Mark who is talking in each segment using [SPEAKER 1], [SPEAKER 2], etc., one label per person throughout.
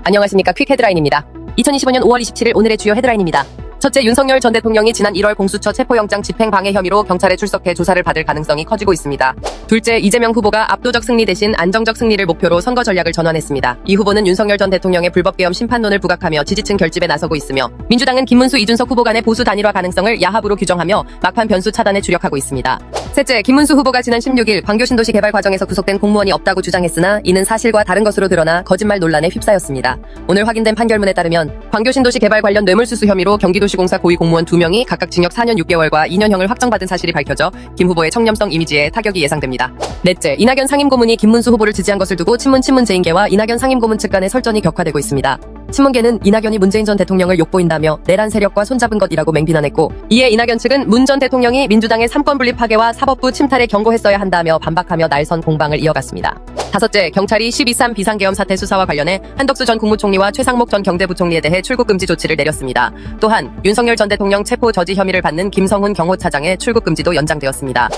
[SPEAKER 1] 안녕하십니까. 퀵 헤드라인입니다. 2025년 5월 27일 오늘의 주요 헤드라인입니다. 첫째, 윤석열 전 대통령이 지난 1월 공수처 체포영장 집행 방해 혐의로 경찰에 출석해 조사를 받을 가능성이 커지고 있습니다. 둘째, 이재명 후보가 압도적 승리 대신 안정적 승리를 목표로 선거 전략을 전환했습니다. 이 후보는 윤석열 전 대통령의 불법계엄 심판론을 부각하며 지지층 결집에 나서고 있으며, 민주당은 김문수, 이준석 후보 간의 보수 단일화 가능성을 야합으로 규정하며 막판 변수 차단에 주력하고 있습니다. 셋째, 김문수 후보가 지난 16일 광교신도시 개발 과정에서 구속된 공무원이 없다고 주장했으나 이는 사실과 다른 것으로 드러나 거짓말 논란에 휩싸였습니다. 오늘 확인된 판결문에 따르면 광교신도시 개발 관련 뇌물수수 혐의로 경기도시공사 고위공무원 2명이 각각 징역 4년 6개월과 2년형을 확정받은 사실이 밝혀져 김 후보의 청렴성 이미지에 타격이 예상됩니다. 넷째, 이낙연 상임고문이 김문수 후보를 지지한 것을 두고 친문 제인계와 이낙연 상임고문 측 간의 설전이 격화되고 있습니다. 친문계는 이낙연이 문재인 전 대통령을 욕보인다며 내란 세력과 손잡은 것이라고 맹비난했고, 이에 이낙연 측은 문 전 대통령이 민주당의 삼권분립 파괴와 사법부 침탈에 경고했어야 한다며 반박하며 날선 공방을 이어갔습니다. 다섯째, 경찰이 12.3 비상계엄 사태 수사와 관련해 한덕수 전 국무총리와 최상목 전 경제부총리에 대해 출국금지 조치를 내렸습니다. 또한 윤석열 전 대통령 체포 저지 혐의를 받는 김성훈 경호차장의 출국금지도 연장되었습니다.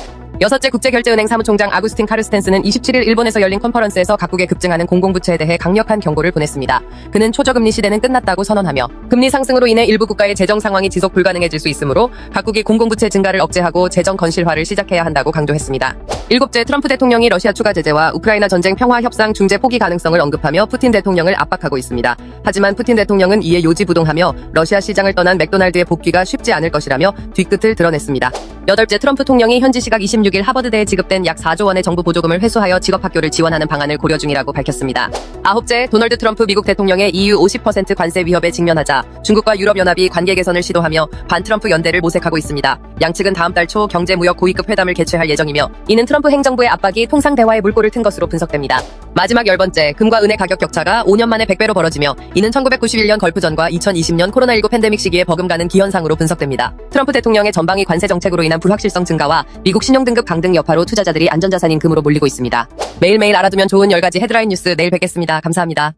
[SPEAKER 1] 여섯째, 국제결제은행 사무총장 아구스틴 카르스텐스는 27일 일본에서 열린 컨퍼런스에서 각국에 급증하는 공공부채에 대해 강력한 경고를 보냈습니다. 그는 초저금리 시대는 끝났다고 선언하며, 금리 상승으로 인해 일부 국가의 재정 상황이 지속 불가능해질 수 있으므로 각국이 공공부채 증가를 억제하고 재정 건실화를 시작해야 한다고 강조했습니다. 일곱째, 트럼프 대통령이 러시아 추가 제재와 우크라이나 전쟁 평화 협상 중재 포기 가능성을 언급하며 푸틴 대통령을 압박하고 있습니다. 하지만 푸틴 대통령은 이에 요지부동하며 러시아 시장을 떠난 맥도날드의 복귀가 쉽지 않을 것이라며 뒤끝을 드러냈습니다. 여덟째, 트럼프 통령이 현지 시각 26일 하버드대에 지급된 약 4조 원의 정부 보조금을 회수하여 직업학교를 지원하는 방안을 고려 중이라고 밝혔습니다. 아홉째, 도널드 트럼프 미국 대통령의 EU 50% 관세 위협에 직면하자 중국과 유럽연합이 관계 개선을 시도하며 반트럼프 연대를 모색하고 있습니다. 양측은 다음 달 초 경제무역 고위급 회담을 개최할 예정이며, 이는 트럼프 행정부의 압박이 통상 대화에 물꼬를 튼 것으로 분석됩니다. 마지막 10번째, 금과 은의 가격 격차가 5년 만에 100배로 벌어지며, 이는 1991년 걸프전과 2020년 코로나19 팬데믹 시기에 버금가는 기현상으로 분석됩니다. 트럼프 대통령의 전방위 관세 정책으로 인한 불확실성 증가와 미국 신용등급 강등 여파로 투자자들이 안전자산인 금으로 몰리고 있습니다. 매일매일 알아두면 좋은 10가지 헤드라인 뉴스, 내일 뵙겠습니다. 감사합니다.